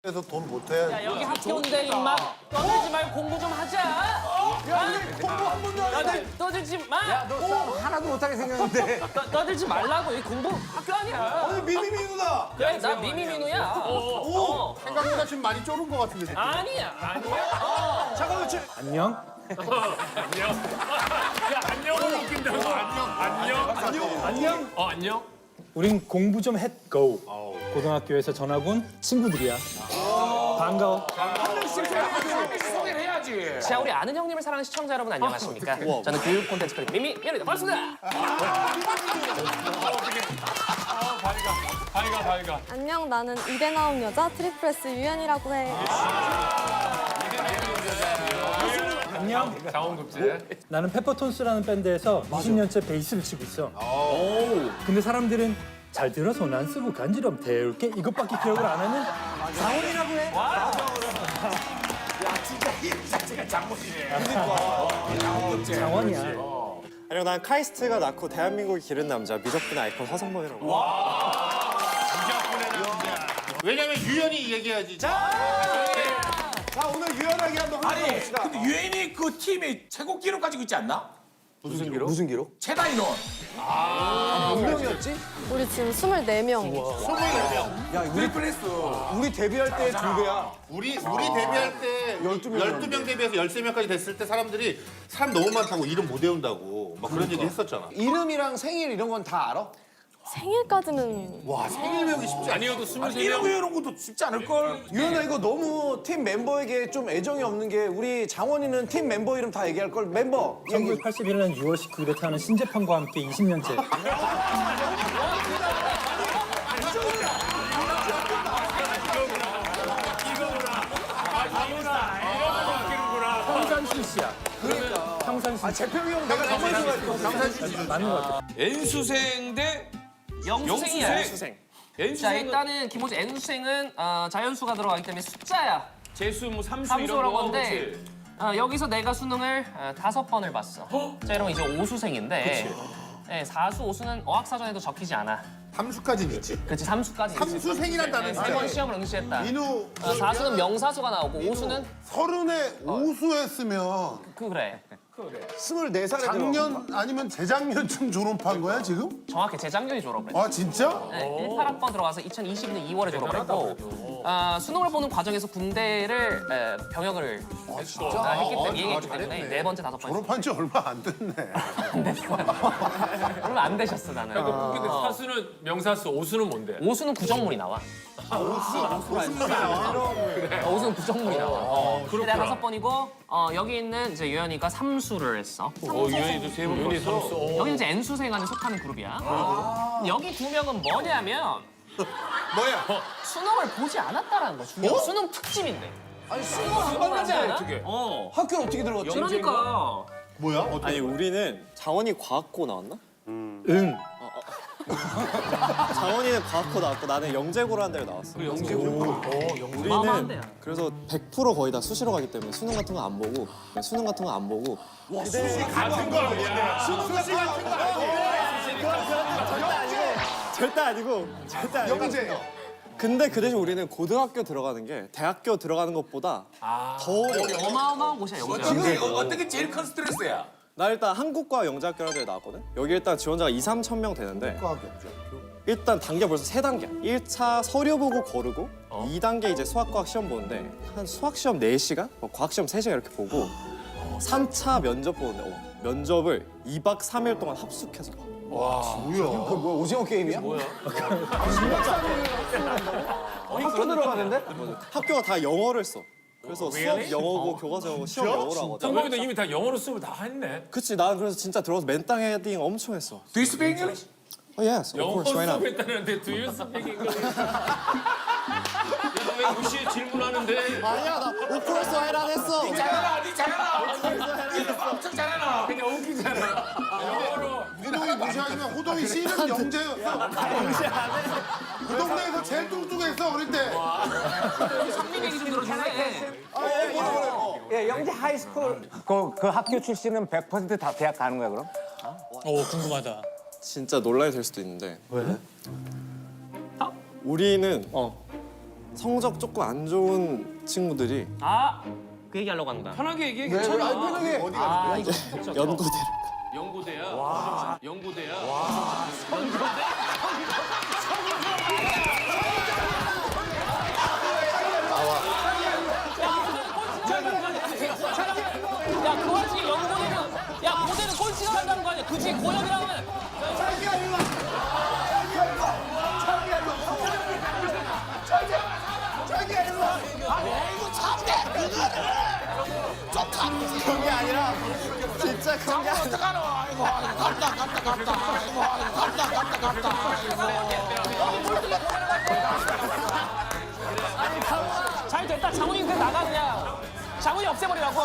그래서 돈 못해. 야, 여기 학교인데 임마 떠들지 말고 공부 좀 하자. 야, 공부 한 번도 안 해. 떠들지 마. 야, 너 싸움 하나도 못하게 생겼는데. 떠들지 말라고. 이 공부 학교 아니야. 아니, 미미미누다. 그래, 나 미미민우야. 오, 생각보다 지금 많이 쫄은 것 같은데. 아니야. 잠깐만, 안녕? 야, 안녕은 웃긴다고. 안녕. 안녕. 우린 공부 좀 했고. 고등학교에서 전학 온 친구들이야. 반가워. 소개를 해야지. 자, 우리 아는 형님을 사랑하는 시청자 여러분 안녕하십니까? 저는 교육 콘텐츠 크리에이터 미미입니다. 반갑습니다. 밝아. 안녕, 나는 이대 나온 여자 트리플 S 유연이라고 해. 안녕? 자원급제. 나는 페퍼톤스라는 밴드에서 20년째 베이스를 치고 있어. 근데 사람들은 잘 들어서 난 쓰고 간지럼 태울게 이것밖에 기억을 안 하는 장원이라고 해. 장원이야. 아니요, 난 카이스트가 낳고 대한민국을 기른 남자 미적분 아이콘 화성범이라고. 왜냐면 유연이 얘기해야지. 자, 오늘 유연하게 한번 해봅시다. 근데 유엔이 그 팀이 최고 기록 가지고 있지 않나? 무슨 기록? 최다 인원. 우리 지금 24명. 트리플레스. 우리 데뷔할 때 2배야. 우리 데뷔할 때 12명 데뷔해서 13명까지 됐을 때 사람들이 사람 너무 많다고 이름 못 외운다고 막 그런 얘기 했었잖아. 이름이랑 생일 이런 건 다 알아? 생일까지는 와, 생일 배우기 쉽지 않아. 아니어도 23명 이런 것도 쉽지 않을걸? 유연아, 이거 너무 팀 멤버에게 좀 애정이 없는 게 우리 장원이는 팀 멤버 이름 다 얘기할 걸. 멤버. 1981년 6월 19일에 태어난 신재판과 함께 20년째. 평산신 씨야. 그러니까. 평산신. 재평이 형 내가 정말 좋아했어. 맞는 것 같아. N수생 대 영수생이야. 영수생. 자, N수생은 일단은 기본적으로 N수생은 자연수가 들어가기 때문에 숫자야. 재수, 뭐 삼수 이런 삼수라고 거. 하는데 여기서 내가 수능을 5번을 봤어. 자, 이러면 이제 5수생인데 네, 4수, 5수는 어학사전에도 적히지 않아. 삼수까지는 있지. 그렇지, 3수까지. 삼수생이란 단어는 세 번 시험을 응시했다. 민우 4수는 명사수가 나오고 5수는 서른에 우수했으면 그래. 24살에 작년 아니면 재작년쯤 졸업한 거야 지금? 정확히 재작년에 졸업을 했어. 아 진짜? 네, 18학번 들어가서 2020년 2월에 졸업을 했고 수능을 보는 과정에서 군대를 병역을 했기 때문에 얘기했기 때문에 네 번째, 5번째. 졸업한 지 얼마 안 됐네. 그러면 안 되셨어, 나는. 근데 사수는 명사수, 오수는 뭔데? 5수는 구정물이 나와. 5수는 구정물이 나와. 그래, 5번이고 여기 있는 이제 유연이가 3수를 했어. 유엔이도 세 번 봤어. 여기 이제 N수생 안에 속하는 그룹이야. 여기 2명은 뭐냐면 뭐야? 수능을 보지 않았다라는 거야. 중요한 수능 특집인데. 아니, 수능을 안 봤는데 어떻게? 학교를 어떻게 들어갔지? 그러니까. 뭐야? 어떻게? 아니, 우리는 장원이 과학고 나왔나? 응. 장원이는 과학고 나왔고 나는 영재고라는 데를 나왔어. 영재고. 어마어마한데요. 그래서 100% 거의 다 수시로 가기 때문에 수능 같은 거 안 보고 같은 거 아니야? 수시 같은 거 아니야? 절대 아니고 영재. 근데 그 대신 우리는 고등학교 들어가는 게 대학교 들어가는 것보다 더 어려워. 어마어마한 곳이야, 여기가. 지금 이거 어떻게 제일 큰 스트레스야? 나 일단 한국과 영재학교라는 데를 나왔거든? 여기 일단 지원자가 2, 3천 명 되는데 일단 단계 벌써 3단계야. 1차 서류 보고 거르고 2단계 이제 수학과학 시험 보는데 한 수학 시험 4시간? 과학 시험 3시간 이렇게 보고 3차 면접 보는데 면접을 2박 3일 동안 합숙해서 봐. 뭐야? 오징어 게임이야? 학교 들어가는데? 학교가 다 영어를 써. 그래서 수업 영어고 교과서 영어고 시험 영어로 하거든. 성범이도 이미 다 영어로 쓰고 다 했네. 그치, 난 그래서 진짜 들어가서 맨땅 헤딩 엄청 했어. Do you speak English? Oh yes, of 영어 course, right now. 쓰고 했다는데 Do you speak English? 야왜 무시해 질문하는데? 아니야, 나 of course right 안 했어. 잘해라, 니 잘해라. 이거 엄청 잘해라. 그냥 웃기잖아. 영어로. 호동이 무시하지만 호동이 씨는 영재였어. 그 동네에서 제일 뚱뚱했어 어릴 때. 성민 얘기 좀 들어줄래? 예, 영재 하이스쿨 그 학교 출신은 100%다 대학 가는 거야, 그럼? 궁금하다. 진짜 논란이 될 수도 있는데. 왜? 우리는 성적 조금 안 좋은 친구들이 그 얘기 하려고 하는 거야. 편하게 얘기해. 괜찮아. 어디 가? 연고대를 연고대야. 연고대야. 야, 그 와중에 연고대는 야, 고대는 꼴찌가 한다는 거 아니야? 그 중에 고영이라면 그게 아니라 진짜 그게 아니라 잘 됐다. 장훈이 그냥 나가 그냥. 장훈이 없애버리라고.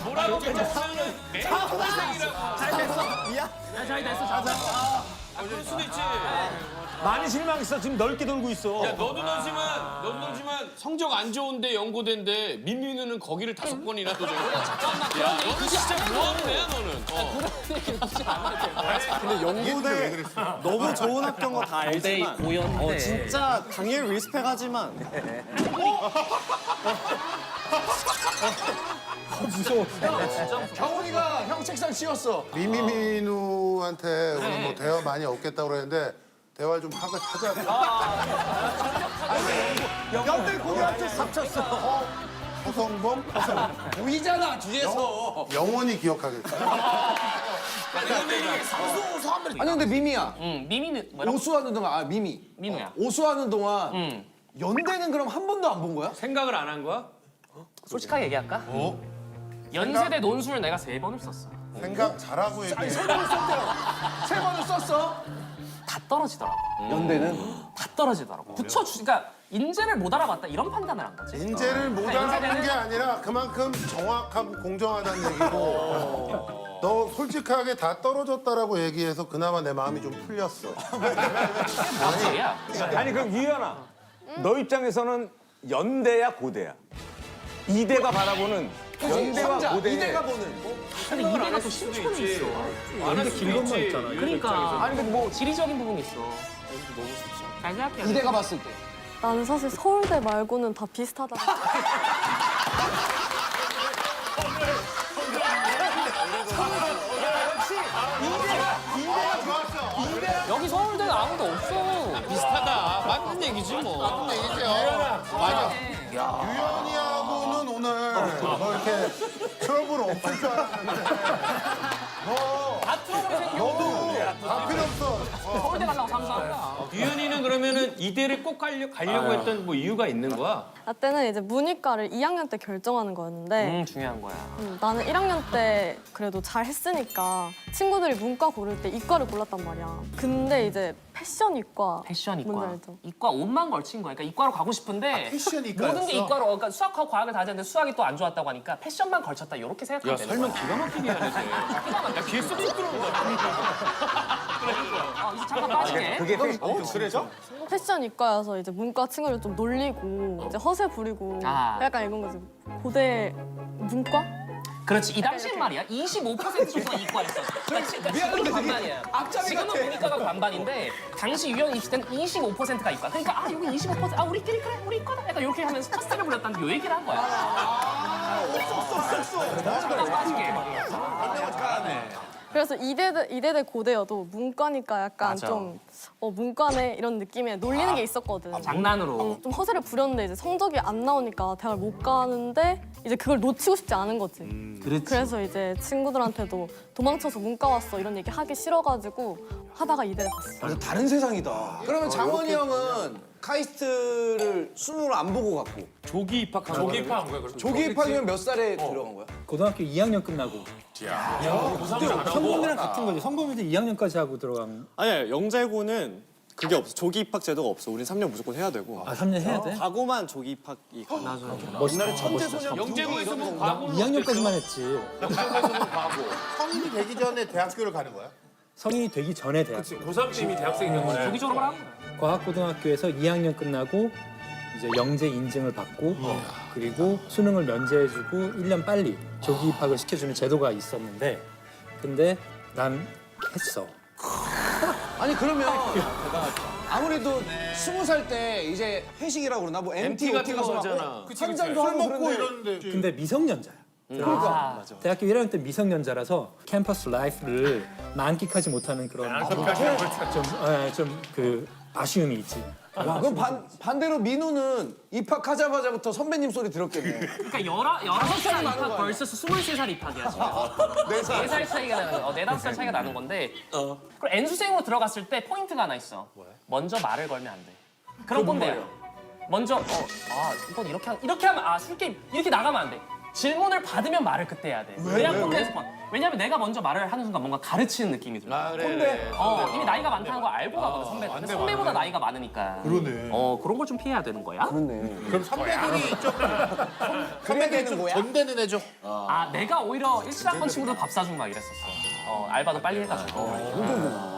뭐라고 괜찮으면은 매일 동생이라고. 잘 됐어. 야, 잘 됐어. 잘 됐어. 그럴 수도 있지. 많이 실망했어. 지금 넓게 돌고 있어. 야, 너도 너지만 성적 안 좋은데 연고대인데 민민우는 거기를 5번이나 도전해. 야, 너는 진짜 뭐하는 애야, 너는. 근데 연고대 너무 좋은 학교인 거 다 알지만 고연대. 진짜 당일 리스펙하지만 경훈이가 형 책상 치웠어. 미미민우한테 오늘 뭐 대화 많이 없겠다고 그랬는데 대화를 좀 하자. 연대 고등학교 합쳤어. 허성범? 보이잖아 뒤에서. 영원히 기억하겠어. 아니 근데 미미야. 응, 미미는 뭐라고? 오수하는 동안 미미. 민우야. 오수하는 동안 응. 연대는 그럼 한 번도 안 본 거야? 생각을 안 한 거야? 솔직하게 얘기할까? 연세대 논술을 내가 3번을 썼어. 생각 잘하고 얘기해. 세 번을 썼어. 다 떨어지더라고. 연대는 다 떨어지더라고. 그러니까 인재를 못 알아봤다 이런 판단을 한 거지. 인재를 못 알아본 게 아니라 그만큼 정확하고 공정하다는 얘기고 너 솔직하게 다 떨어졌다라고 얘기해서 그나마 내 마음이 좀 풀렸어. 뭔 소리야? 아니 그럼 유연아. 너 입장에서는 연대야 고대야. 이대가 바라보는 연대와 고대. 근데 이대가 또 신촌에 있어. 안할 수도 긴 것만 있지. 있잖아. 그러니까 아니 근데 뭐 지리적인 부분이 있어. 잘 생각해. 이대가 봤을 때. 나는 사실 서울대 말고는 다 비슷하다. 여기 서울대는 아무도 없어. 비슷하다. 맞는 얘기지 뭐. 맞아. 유연이하고는 오늘 뭐 이렇게 트러블 없을 줄 알았는데 다 트러블 생겨. 너도 다 필요 없어. 서울대 가려고 상상한다. 유연이는 그러면은 이대를 꼭 가려고 했던 뭐 이유가 있는 거야? 나 때는 이제 문이과를 2학년 때 결정하는 거였는데 중요한 거야. 나는 1학년 때 그래도 잘 했으니까 친구들이 문과 고를 때 이과를 골랐단 말이야. 근데 이제 패션 이과. 패션 뭔지 이과. 알죠? 이과 옷만 걸친 거야. 그러니까 이과로 가고 싶은데 패션 이과였어? 모든 게 이과로 그러니까 수학하고 과학을 다 하는데 수학이 또 안 좋았다고 하니까 패션만 걸쳤다 이렇게 생각하면 되는 거야. 기가 막히게 하네. 야, 귀에 쏙쏙 들어온다. 이제 잠깐 빠지게. 진짜? 패션 이과여서 이제 문과 친구를 좀 놀리고 이제 허세 부리고 아. 약간 이런 거지. 고대 문과? 그렇지. 이 당시엔 말이야. 25% 정도가 이과였어. 그러니까 지금은 반반이야. 지금은 문이과가 반반인데 당시 유연 입시 때는 25%가 이과. 그러니까 여기 25% 우리끼리 그래 우리 이과다. 약간 이렇게 하면서 커스를 부렸다는 요 얘기를 한 거야. 잠깐 빠지게. 그래서 이대대 고대여도 문과니까 약간 맞아. 좀 문과네 이런 느낌에 놀리는 게 있었거든. 장난으로. 좀 허세를 부렸는데 이제 성적이 안 나오니까 대학을 못 가는데 이제 그걸 놓치고 싶지 않은 거지. 그래서 이제 친구들한테도 도망쳐서 문과 왔어 이런 얘기 하기 싫어가지고 하다가 이대를 갔어. 완전 다른 세상이다. 그러면 장원이 형은 카이스트를 수능을 안 보고 갔고 조기 입학한 거야. 조기 입학한 거야. 조기 입학이면 몇 살에 들어간 거야? 고등학교 2학년 끝나고. 성범이랑 같은 거지. 성범이도 2학년까지 하고 들어간. 아니야 영재고는 그게 없어. 조기 입학 제도가 없어. 우린 3년 무조건 해야 되고 3년 해야 돼? 과거만 조기 입학이 가능. 멋있다. 천재소년 영재고에서 뭐 과거로 2학년까지만 했지. 성인이 되기 전에 대학교를 가는 거야? 성인이 되기 전에 대학. 고3 때 이미 대학생이 된 거네. 조기 졸업을 한 거야. 과학고등학교에서 2학년 끝나고 이제 영재 인증을 받고 그리고 수능을 면제해주고 1년 빨리 조기 입학을 시켜주는 제도가 있었는데 근데 난 했어. 아니 그러면 아무래도 20살 때 이제 회식이라고 그러나 뭐 MT 같은 거 가서 하잖아. 한 잔도 술 하고 먹고 그런데 이러는데 근데 미성년자야. 그러니까. 대학교 1학년 때 미성년자라서 캠퍼스 라이프를 만끽하지 못하는 그런 좀 그 아쉬움이 있지. 야, 그럼 반대로 민우는 입학하자마자부터 선배님 소리 들었겠네. 그러니까 16살 입학 vs 23살 입학이야 지금. 4살 차이가 나는 거, 4-5살 차이가 나는 건데 그리고 N수생으로 들어갔을 때 포인트가 하나 있어. 먼저 말을 걸면 안 돼. 그런 건데요. 먼저 이건 이렇게 하면 술게임 이렇게 나가면 안 돼. 질문을 받으면 말을 그때 해야 돼. 왜냐면 내가 먼저 말을 하는 순간 뭔가 가르치는 느낌이 들어. 그래. 이미 나이가 많다는 걸 알고 가거든 선배들. 근데 선배보다 나이가 많으니까. 그러네. 그런 걸 좀 피해야 되는 거야. 그럼 선배들이 좀 선배들이 좀 거야? 전대는 해줘. 내가 오히려 17학번 친구들 밥 사주고 막 이랬었어. 알바도 빨리 해가지고.